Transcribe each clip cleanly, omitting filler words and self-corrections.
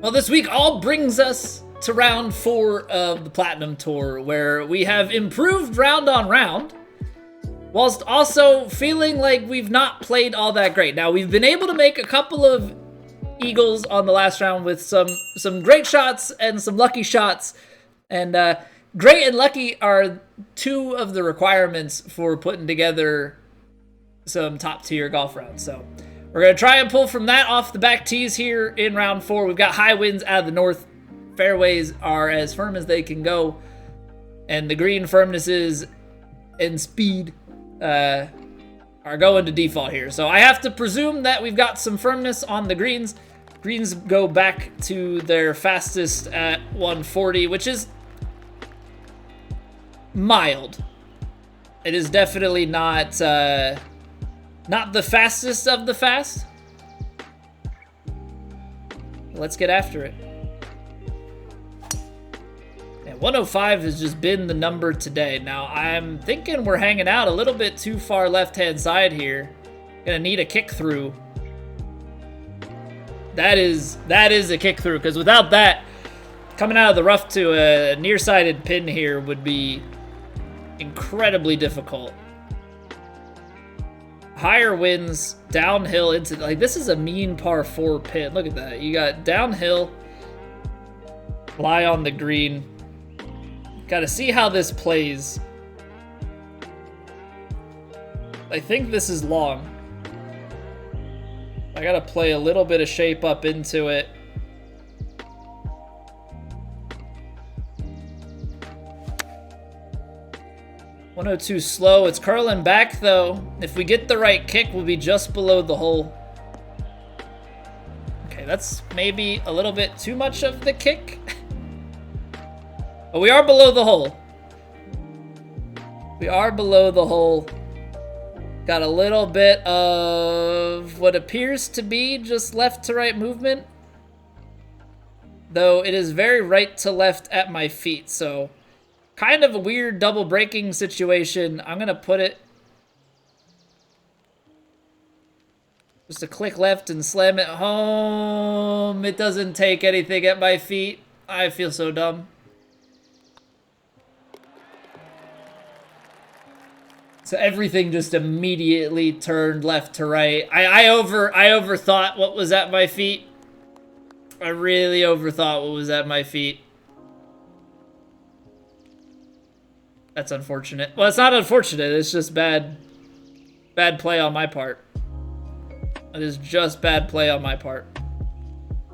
Well, this week all brings us to round 4 of the Platinum Tour, where we have improved round on round, whilst also feeling like we've not played all that great. Now, we've been able to make a couple of eagles on the last round with some great shots and some lucky shots, and great and lucky are two of the requirements for putting together some top-tier golf rounds. So we're going to try and pull from that off the back tees here in round 4. We've got high winds out of the north. Fairways are as firm as they can go. And the green firmnesses and speed are going to default here. So I have to presume that we've got some firmness on the greens. Greens go back to their fastest at 140, which is mild. It is definitely not the fastest of the fast. Let's get after it. And 105 has just been the number today. Now, I'm thinking we're hanging out a little bit too far left-hand side here. Gonna need a kick through. That is a kick through, because without that, coming out of the rough to a nearsighted pin here would be incredibly difficult. Higher winds, downhill into, like, this is a mean par 4 pin. Look at that. You got downhill, lie on the green. Got to see how this plays. I think this is long. I got to play a little bit of shape up into it. .102 slow. It's curling back, though. If we get the right kick, we'll be just below the hole. Okay, that's maybe a little bit too much of the kick. But we are below the hole. We are below the hole. Got a little bit of what appears to be just left to right movement. Though it is very right to left at my feet, so kind of a weird double braking situation. I'm gonna put it just a click left and slam it home. It doesn't take anything at my feet. I feel so dumb. So everything just immediately turned left to right. I overthought what was at my feet. I really overthought what was at my feet. That's unfortunate. Well, it's not unfortunate. It's just bad play on my part. It is just bad play on my part.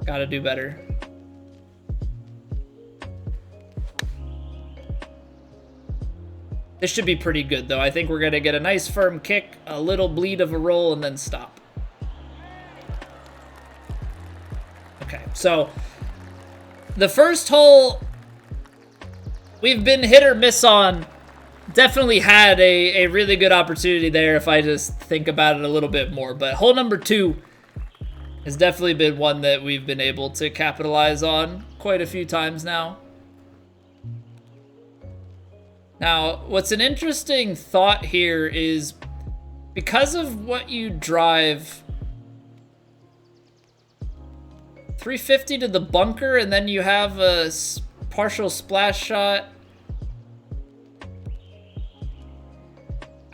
Gotta do better. This should be pretty good, though. I think we're gonna get a nice firm kick, a little bleed of a roll, and then stop. Okay, so the first hole we've been hit or miss on. Definitely had a really good opportunity there if I just think about it a little bit more. But hole number 2 has definitely been one that we've been able to capitalize on quite a few times now. Now, what's an interesting thought here is because of what you drive 350 to the bunker and then you have a partial splash shot.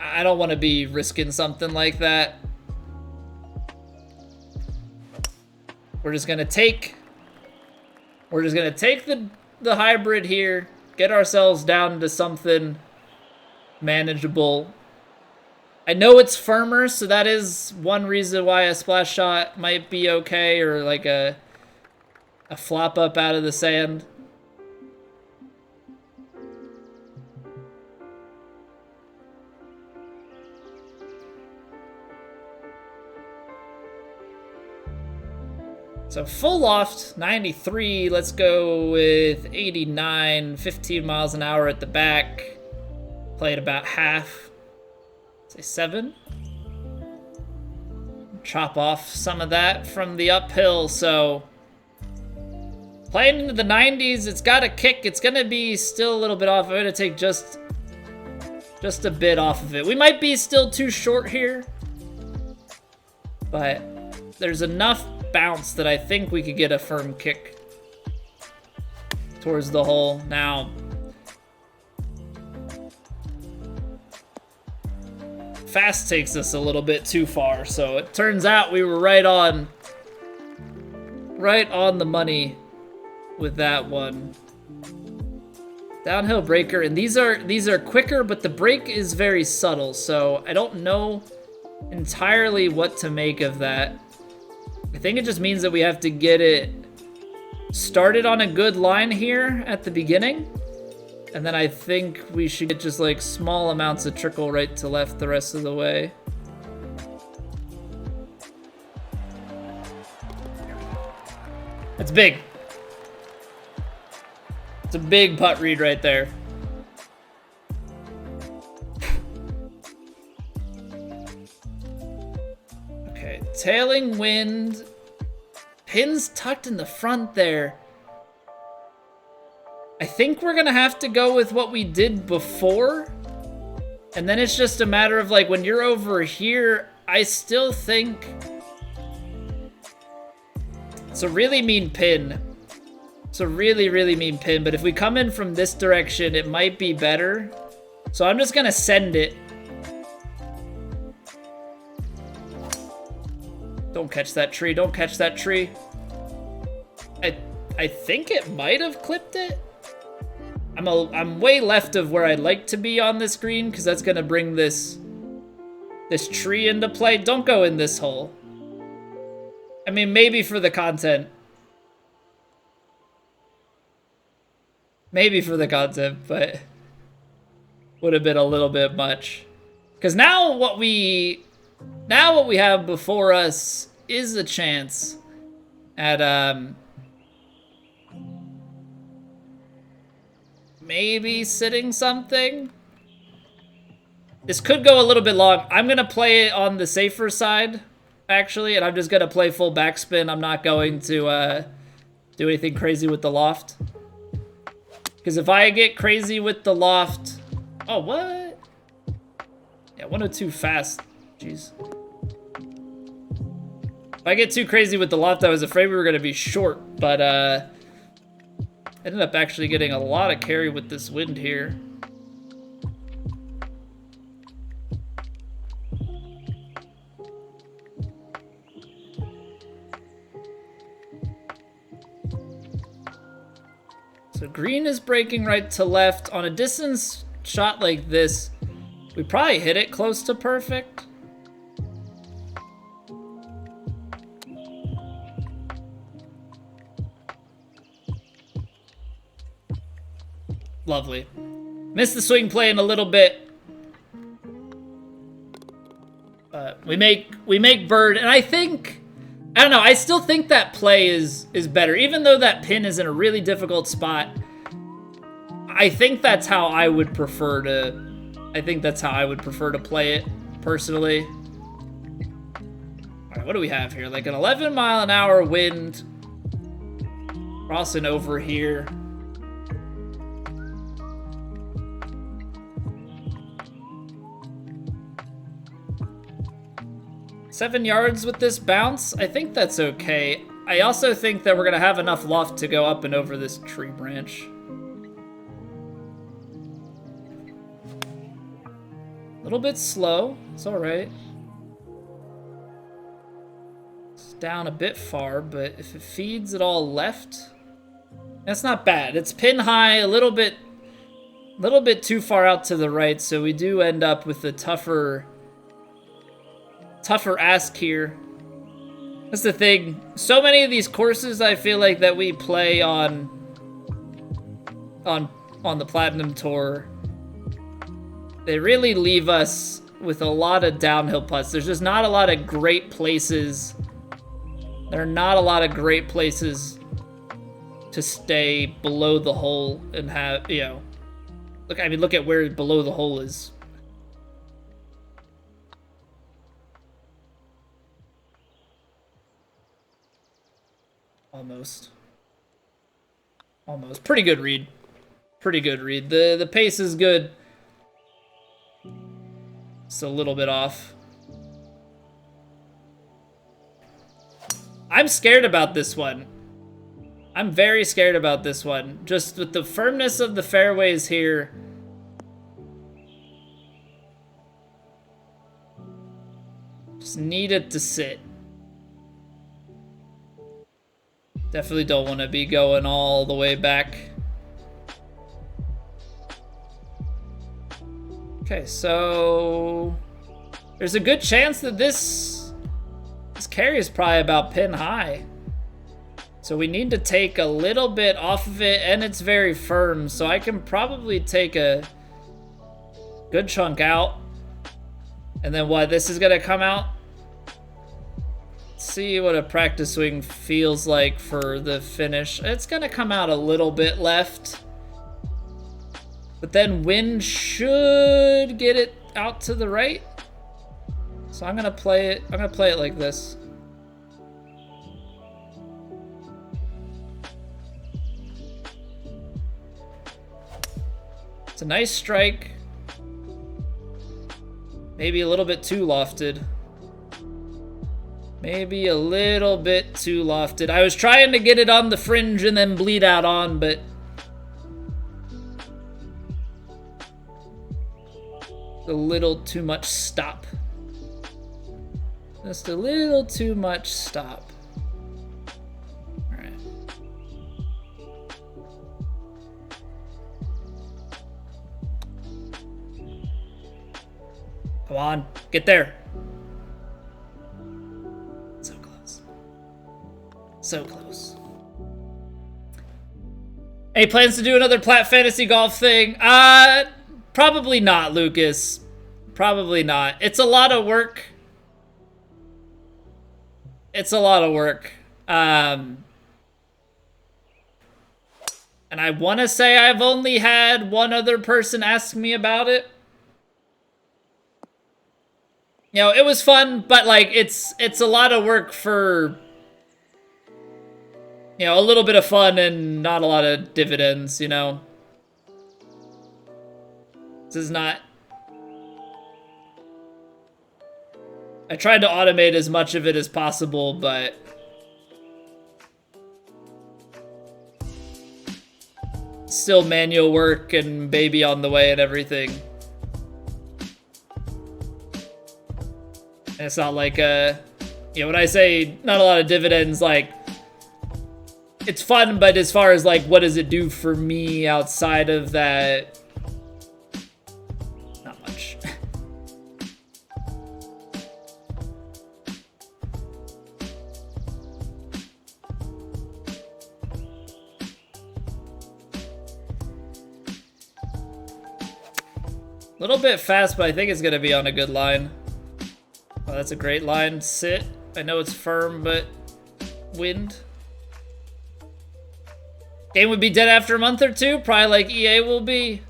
I don't want to be risking something like that. We're just gonna take the hybrid here, get ourselves down to something manageable. I know it's firmer, so that is one reason why a splash shot might be okay, or like a flop up out of the sand. So full loft, 93. Let's go with 89, 15 miles an hour at the back. Play it about half. Say 7. Chop off some of that from the uphill. So playing into the 90s, it's got a kick. It's gonna be still a little bit off. I'm gonna take just a bit off of it. We might be still too short here, but there's enough bounce that I think we could get a firm kick towards the hole. Now, fast takes us a little bit too far, so it turns out we were right on the money with that one. Downhill breaker, and these are quicker, but the break is very subtle, so I don't know entirely what to make of that. I think it just means that we have to get it started on a good line here at the beginning, and then I think we should get just like small amounts of trickle right to left the rest of the way. It's big. It's a big putt read right there. Okay, tailing wind. Pins tucked in the front there. I think we're gonna have to go with what we did before. And then it's just a matter of like, when you're over here, I still think it's a really mean pin. It's a really, really mean pin, but if we come in from this direction, it might be better. So I'm just gonna send it. Don't catch that tree, don't catch that tree. I think it might have clipped it. I'm way left of where I'd like to be on this green, because that's gonna bring this tree into play. Don't go in this hole. I mean, maybe for the content. Maybe for the content, but would have been a little bit much. Because now what we have before us is a chance at maybe sitting something. This could go a little bit long. I'm gonna play it on the safer side, actually, and I'm just gonna play full backspin. I'm not going to do anything crazy with the loft. Because if I get crazy with the loft... Oh, what? Yeah, 102 fast. Jeez. If I get too crazy with the loft, I was afraid we were going to be short. But, ended up actually getting a lot of carry with this wind here. So green is breaking right to left. On a distance shot like this, we probably hit it close to perfect. Lovely. Missed the swing plane a little bit. We make bird, and I don't know, I still think that play is better. Even though that pin is in a really difficult spot, I think that's how I would prefer to play it, personally. All right, what do we have here? Like an 11-mile-an-hour wind crossing over here. Seven yards with this bounce. I think that's okay. I also think that we're gonna have enough loft to go up and over this tree branch. A little bit slow. It's all right. It's down a bit far, but if it feeds it all left, that's not bad. It's pin high, a little bit too far out to the right, so we do end up with a tougher ask here. That's the thing. So many of these courses I feel like that we play on the Platinum Tour, they really leave us with a lot of downhill putts. There's just not a lot of great places. There are not a lot of great places to stay below the hole and have, you know, look at where below the hole is. Almost. Pretty good read. The pace is good. It's a little bit off. I'm scared about this one. I'm very scared about this one. Just with the firmness of the fairways here. Just need it to sit. Definitely don't want to be going all the way back. Okay, so there's a good chance that this carry is probably about pin high. So we need to take a little bit off of it, and it's very firm, so I can probably take a good chunk out. And then what, this is gonna come out? Let's see what a practice swing feels like for the finish. It's gonna come out a little bit left. But then wind should get it out to the right. So I'm gonna play it like this. It's a nice strike. Maybe a little bit too lofted. Maybe a little bit too lofted. I was trying to get it on the fringe and then bleed out on, but a little too much stop. Just a little too much stop. All right. Come on, get there. So close. So close. Any plans to do another Plat Fantasy Golf thing? Probably not, Lucas. Probably not. It's a lot of work. It's a lot of work. And I want to say I've only had one other person ask me about it. You know, it was fun, but like it's a lot of work for, you know, a little bit of fun and not a lot of dividends, you know. This is not... I tried to automate as much of it as possible, but still manual work and baby on the way and everything. And it's not like you know, when I say not a lot of dividends, like it's fun, but as far as like what does it do for me outside of that, not much. A little bit fast, but I think it's gonna be on a good line. Oh, that's a great line. Sit. I know it's firm, but wind. Game would be dead after a month or two, probably like EA will be.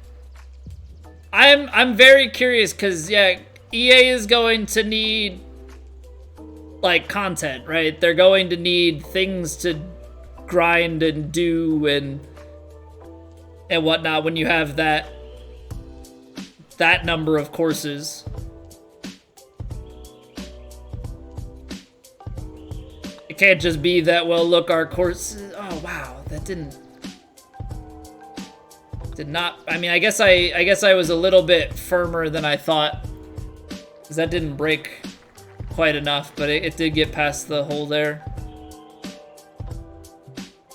I'm very curious because yeah, EA is going to need like content, right? They're going to need things to grind and do and whatnot when you have that number of courses. It can't just be that, well, look, our course. Oh wow, that did not. I mean, I guess I was a little bit firmer than I thought, because that didn't break quite enough, but it did get past the hole there.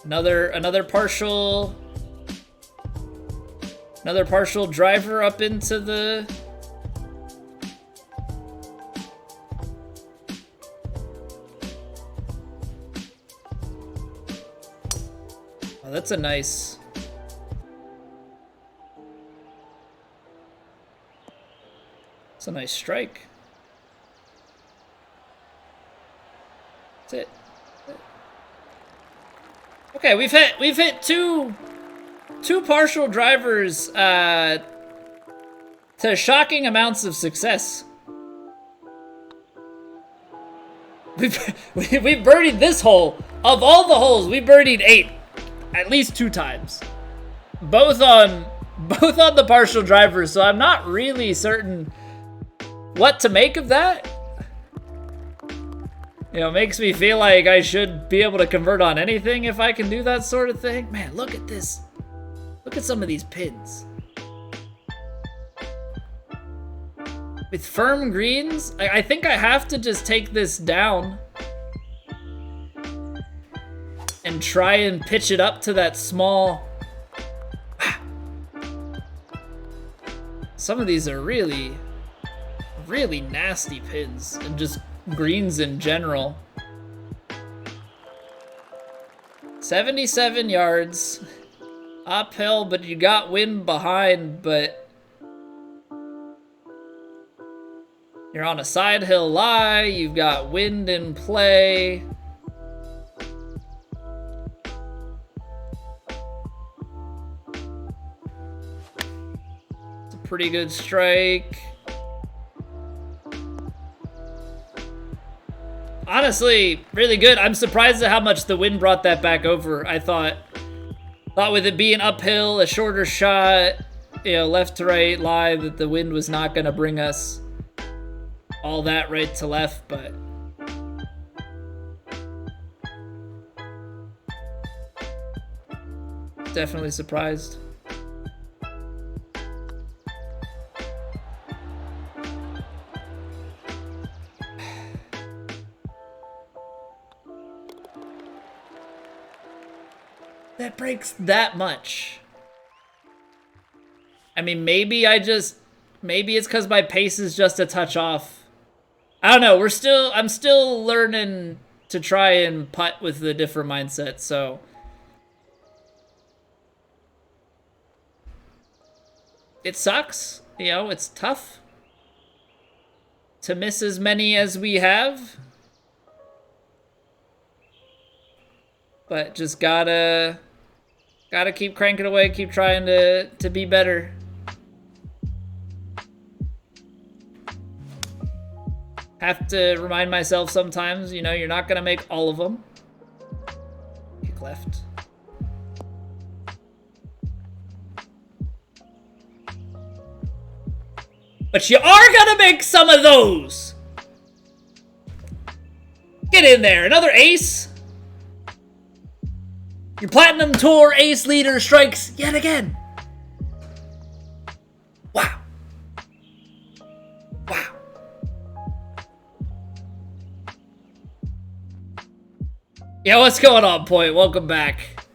Another partial driver up into the. Oh, that's a nice. It's a nice strike. That's it. Okay, we've hit two partial drivers to shocking amounts of success. We birdied this hole. Of all the holes, we birdied 8 at least 2 times. Both on the partial drivers, so I'm not really certain what to make of that. You know, makes me feel like I should be able to convert on anything if I can do that sort of thing. Man, look at this. Look at some of these pins. With firm greens, I think I have to just take this down and try and pitch it up to that small... Some of these are really, really nasty pins, and just greens in general. 77 yards. Uphill, but you got wind behind, but you're on a side hill lie, you've got wind in play. It's a pretty good strike. Honestly, really good. I'm surprised at how much the wind brought that back over. I thought with it being uphill, a shorter shot, you know, left to right lie, that the wind was not going to bring us all that right to left, but definitely surprised. That breaks that much. I mean, maybe it's because my pace is just a touch off. I don't know. I'm still learning to try and putt with the different mindset, so. It sucks. You know, it's tough to miss as many as we have. But just gotta keep cranking away, keep trying to be better. Have to remind myself sometimes, you know, you're not gonna make all of them. Kick left. But you are gonna make some of those. Get in there, another ace. Your Platinum Tour ace leader strikes yet again. Wow. Wow. Yeah, what's going on, Point? Welcome back.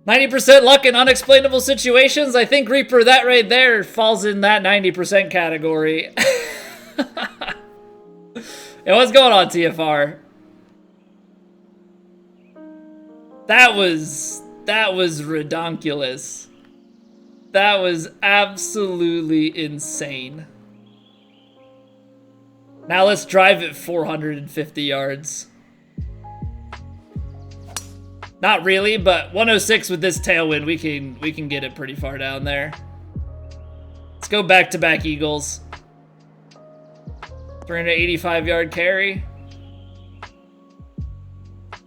90% luck in unexplainable situations. I think, Reaper, that right there falls in that 90% category. Yeah, what's going on, TFR? That was redonkulous. That was absolutely insane. Now let's drive it 450 yards. Not really, but 106 with this tailwind, we can get it pretty far down there. Let's go back-to-back eagles. 385-yard carry.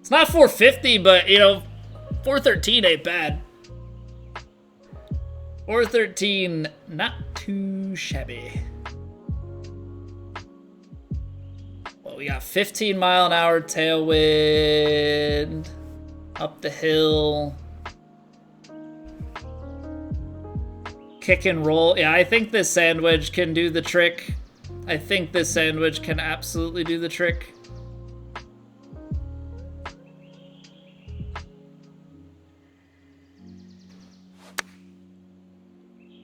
It's not 450, but, you know, 413 ain't bad. 413, not too shabby. Well, we got 15-mile-an-hour tailwind. Up the hill. Kick and roll. Yeah, I think this sandwich can do the trick. I think this sandwich can absolutely do the trick.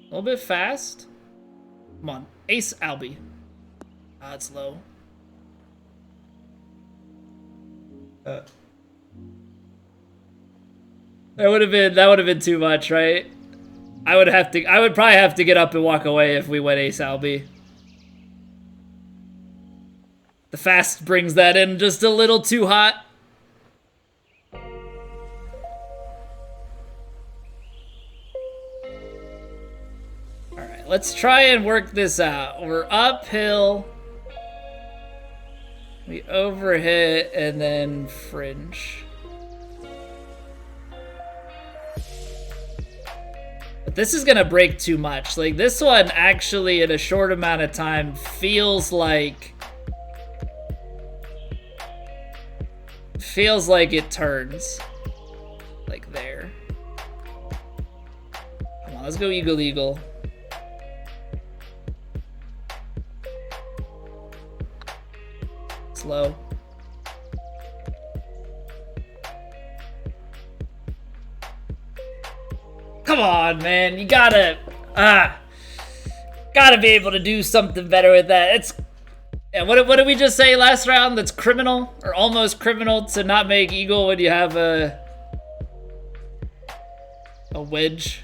A little bit fast. Come on. Ace Albie. Ah, it's low. That would have been too much, right? I would probably have to get up and walk away if we went Ace Albie. The fast brings that in just a little too hot. Alright, let's try and work this out. We're uphill. We overhit and then fringe. But this is gonna break too much. Like, this one actually in a short amount of time feels like feels like it turns. Like there. Come on, let's go eagle eagle. Slow. Come on, man. You gotta be able to do something better with that. It's yeah, what did we just say last round? That's criminal or almost criminal to not make eagle when you have a wedge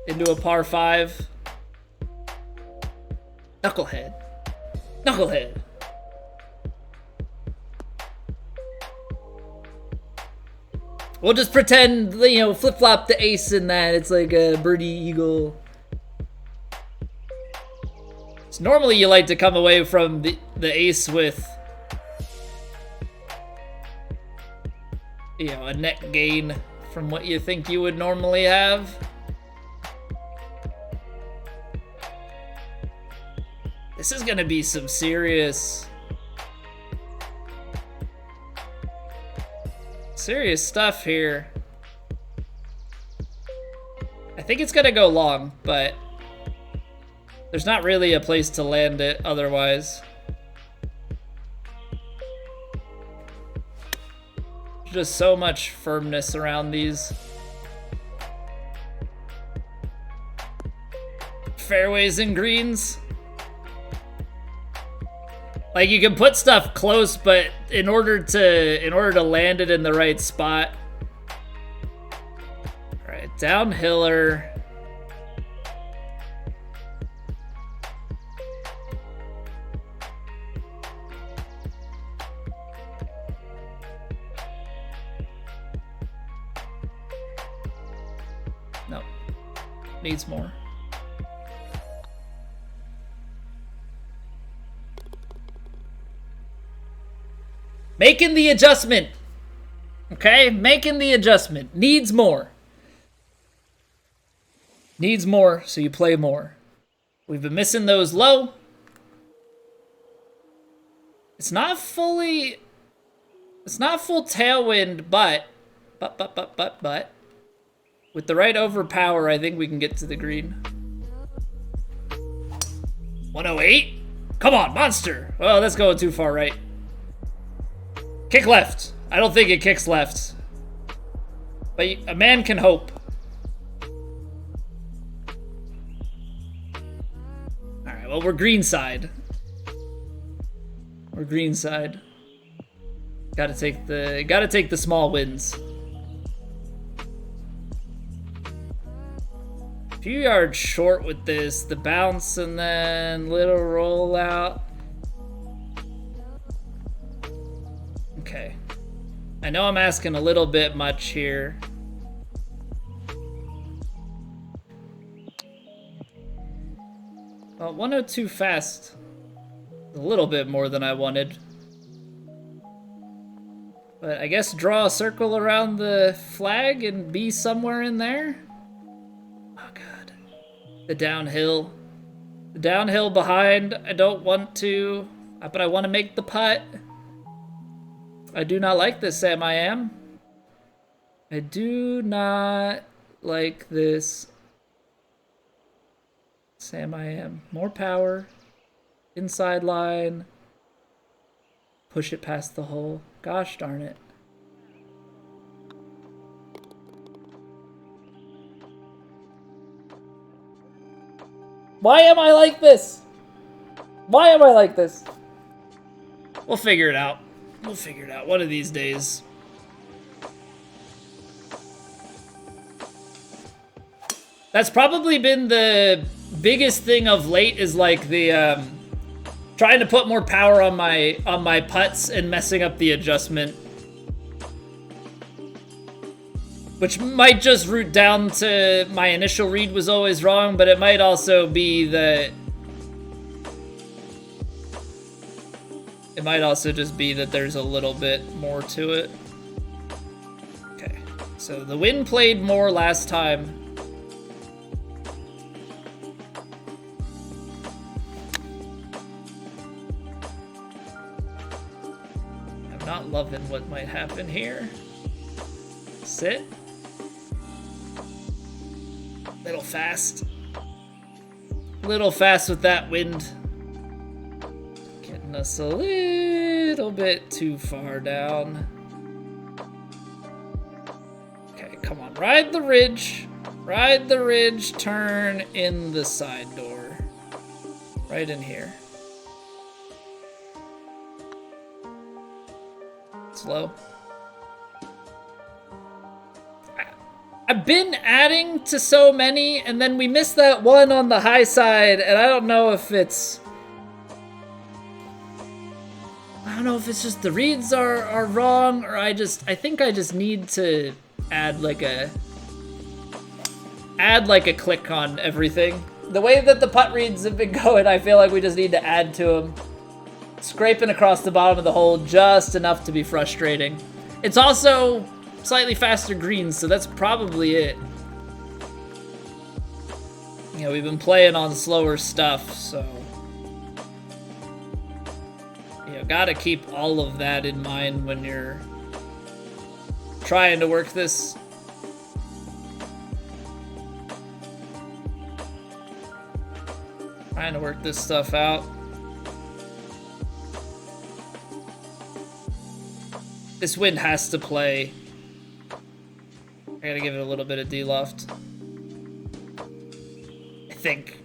into a par 5. Knucklehead. Knucklehead. We'll just pretend, you know, flip-flop the ace in that. It's like a birdie eagle. So normally you like to come away from the ace with, you know, a net gain from what you think you would normally have. This is gonna be some serious stuff here. I think it's gonna go long, but there's not really a place to land it otherwise. There's just so much firmness around these fairways and greens. Like, you can put stuff close, but in order to land it in the right spot. All right, downhiller. No, needs more. Making the adjustment. Okay? Making the adjustment. Needs more. Needs more, so you play more. We've been missing those low. It's not full tailwind, but with the right overpower, I think we can get to the green. 108? Come on, monster. Oh, that's going too far right. Kick left. I don't think it kicks left. But a man can hope. Alright, well, we're green side. We're green side. Gotta take the small wins. A few yards short with this. The bounce and then little rollout. Okay. I know I'm asking a little bit much here. Well, 102 fast. A little bit more than I wanted. But I guess draw a circle around the flag and be somewhere in there. Oh, God. The downhill. The downhill behind. I don't want to, but I want to make the putt. I do not like this, Sam I Am. I do not like this, Sam I Am. More power. Inside line. Push it past the hole. Gosh darn it. Why am I like this? Why am I like this? We'll figure it out. We'll figure it out one of these days. That's probably been the biggest thing of late, is like the trying to put more power on my putts and messing up the adjustment. Which might just root down to my initial read was always wrong, but it might also be that it might also just be that there's a little bit more to it. Okay, so the wind played more last time. I'm not Not loving what might happen here. Sit. Little fast. Little fast with that wind. Getting us a little bit too far down. Okay, come on. Ride the ridge. Ride the ridge. Turn in the side door. Right in here. Slow. I've been adding to so many, and then we missed that one on the high side, and I don't know if it's... I don't know if it's just the reads are wrong, or I think I just need to add like a click on everything. The way that the putt reads have been going, I feel like we just need to add to them. Scraping across the bottom of the hole just enough to be frustrating. It's also slightly faster greens, so that's probably it. You know, we've been playing on slower stuff, so... You know, gotta keep all of that in mind when you're trying to work this. Trying to work this stuff out. This wind has to play. I gotta give it a little bit of D-loft. I think.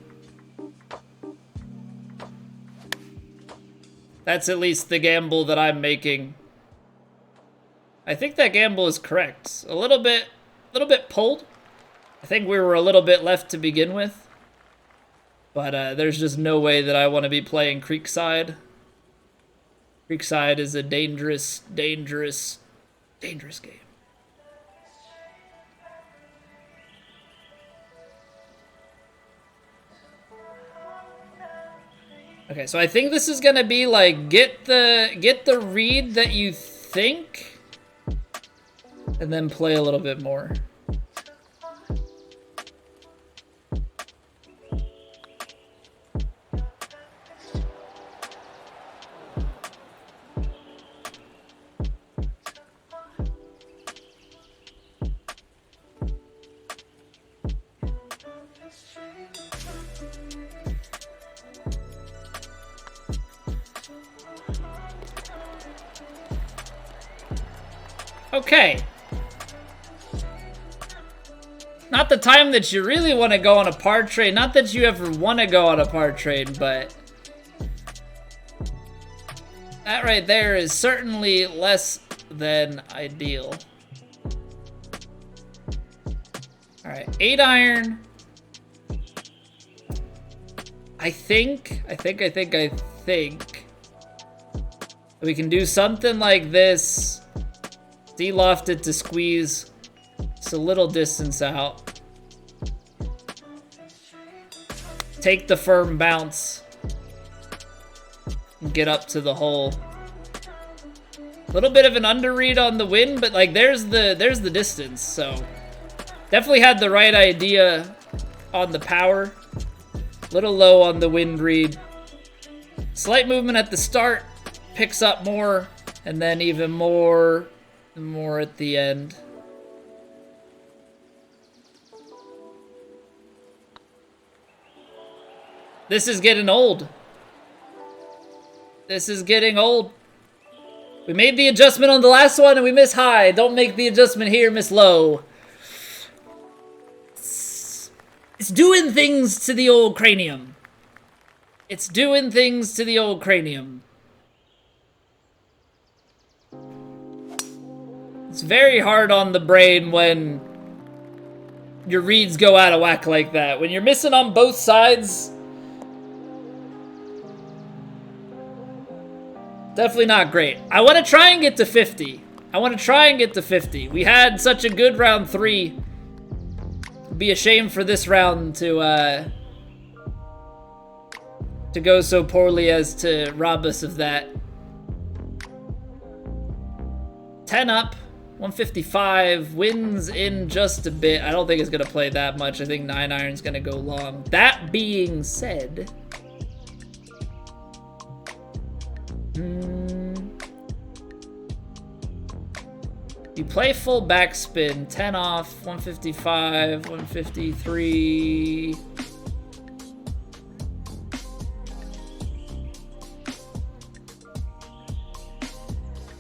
That's at least the gamble that I'm making. I think that gamble is correct. A little bit pulled. I think we were a little bit left to begin with. But there's just no way that I want to be playing Creekside. Creekside is a dangerous, dangerous, dangerous game. Okay, so I think this is gonna be like get the read that you think, and then play a little bit more. Okay. Not the time that you really want to go on a par trade. Not that you ever want to go on a par trade, but that right there is certainly less than ideal. All right, 8 iron. I think we can do something like this. D-loft it to squeeze. It's a little distance out. Take the firm bounce. And get up to the hole. A little bit of an underread on the wind, but like there's the distance, so definitely had the right idea on the power. Little low on the wind read. Slight movement at the start, picks up more, and then even more at the end. This is getting old. This is getting old. We made the adjustment on the last one and we miss high. Don't make the adjustment here, miss low. It's doing things to the old cranium. It's doing things to the old cranium. It's very hard on the brain when your reads go out of whack like that. When you're missing on both sides, definitely not great. I want to try and get to 50. We had such a good round 3. It'd be a shame for this round to go so poorly as to rob us of that. 10 up, 155, wins in just a bit. I don't think it's gonna play that much. I think 9 iron's gonna go long. That being said, You play full backspin, 10 off, 155, 153.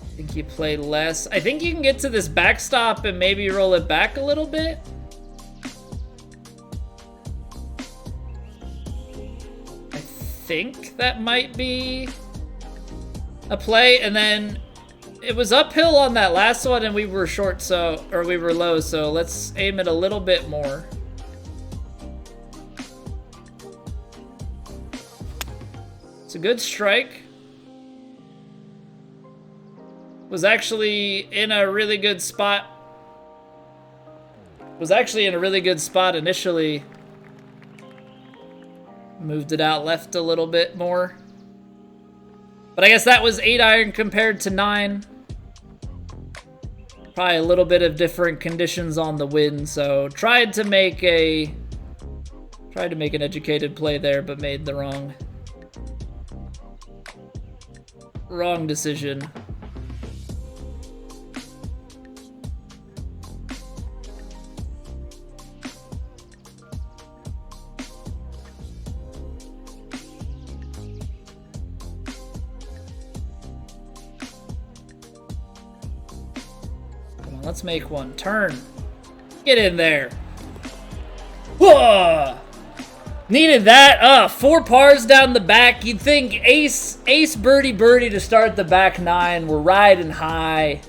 I think you play less. I think you can get to this backstop and maybe roll it back a little bit. I think that might be a play, and then it was uphill on that last one and we were short, so, or we were low, so let's aim it a little bit more. It's a good strike. Was actually in a really good spot. Was actually in a really good spot initially. Moved it out left a little bit more. But I guess that was 8 iron compared to 9. Probably a little bit of different conditions on the wind, so tried to make an educated play there, but made the wrong decision. Let's make one. Turn. Get in there. Whoa! Needed that. 4 pars down the back. You'd think ace, birdie to start the back 9. We're riding high.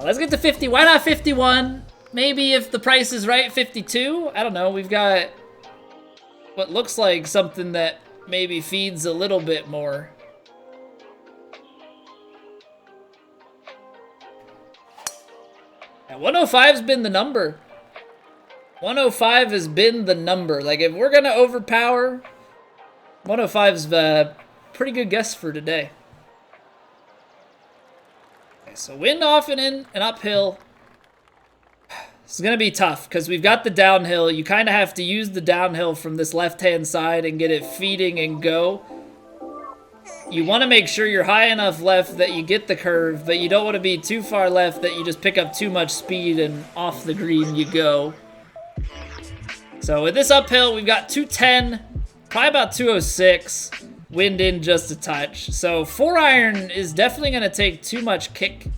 Let's get to 50. Why not 51? Maybe if the price is right, 52? I don't know. We've got what looks like something that maybe feeds a little bit more. Yeah, 105's been the number. 105 has been the number. Like, if we're gonna overpower, 105's a pretty good guess for today. Okay, so wind off and in and uphill. This is gonna be tough because we've got the downhill. You kind of have to use the downhill from this left-hand side and get it feeding and go. You want to make sure you're high enough left that you get the curve, but you don't want to be too far left that you just pick up too much speed and off the green you go. So with this uphill, we've got 210, probably about 206, wind in just a touch. So 4 iron is definitely going to take too much kick.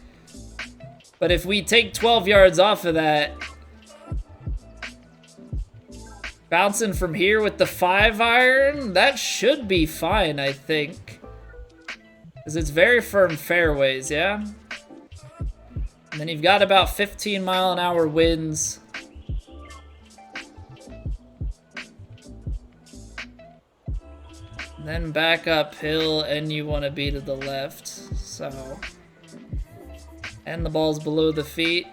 But if we take 12 yards off of that, bouncing from here with the 5 iron, that should be fine, I think. Because it's very firm fairways, yeah? And then you've got about 15 mile an hour winds. And then back uphill, and you want to be to the left, so. And the ball's below the feet.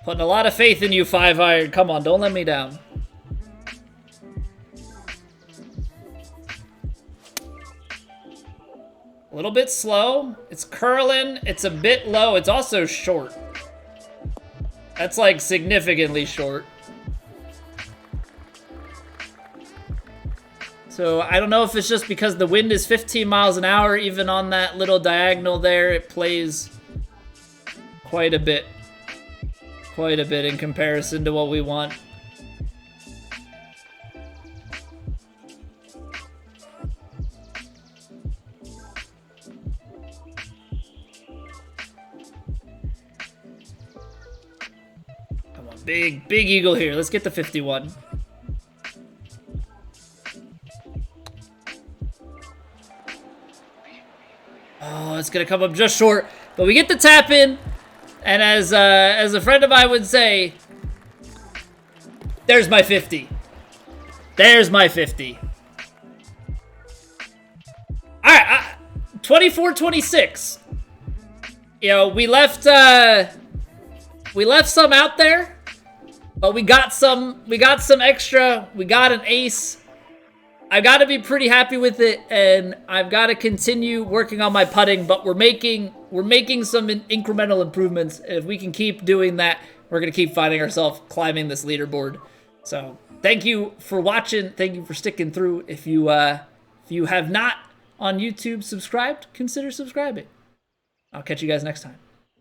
Putting a lot of faith in you, 5 iron. Come on, don't let me down. A little bit slow. It's curling. It's a bit low. It's also short. That's like significantly short. So I don't know if it's just because the wind is 15 miles an hour, even on that little diagonal there, it plays quite a bit. Quite a bit in comparison to what we want. Come on, big eagle here. Let's get the 51. Oh, it's gonna come up just short, but we get the tap in, and as a friend of mine would say, there's my 50. There's my 50. All right, 24-26. You know, we left some out there, but we got some extra. We got an ace. I've got to be pretty happy with it, and I've got to continue working on my putting, but we're making some incremental improvements. If we can keep doing that, we're going to keep finding ourselves climbing this leaderboard. So thank you for watching. Thank you for sticking through. If you have not on YouTube subscribed, consider subscribing. I'll catch you guys next time.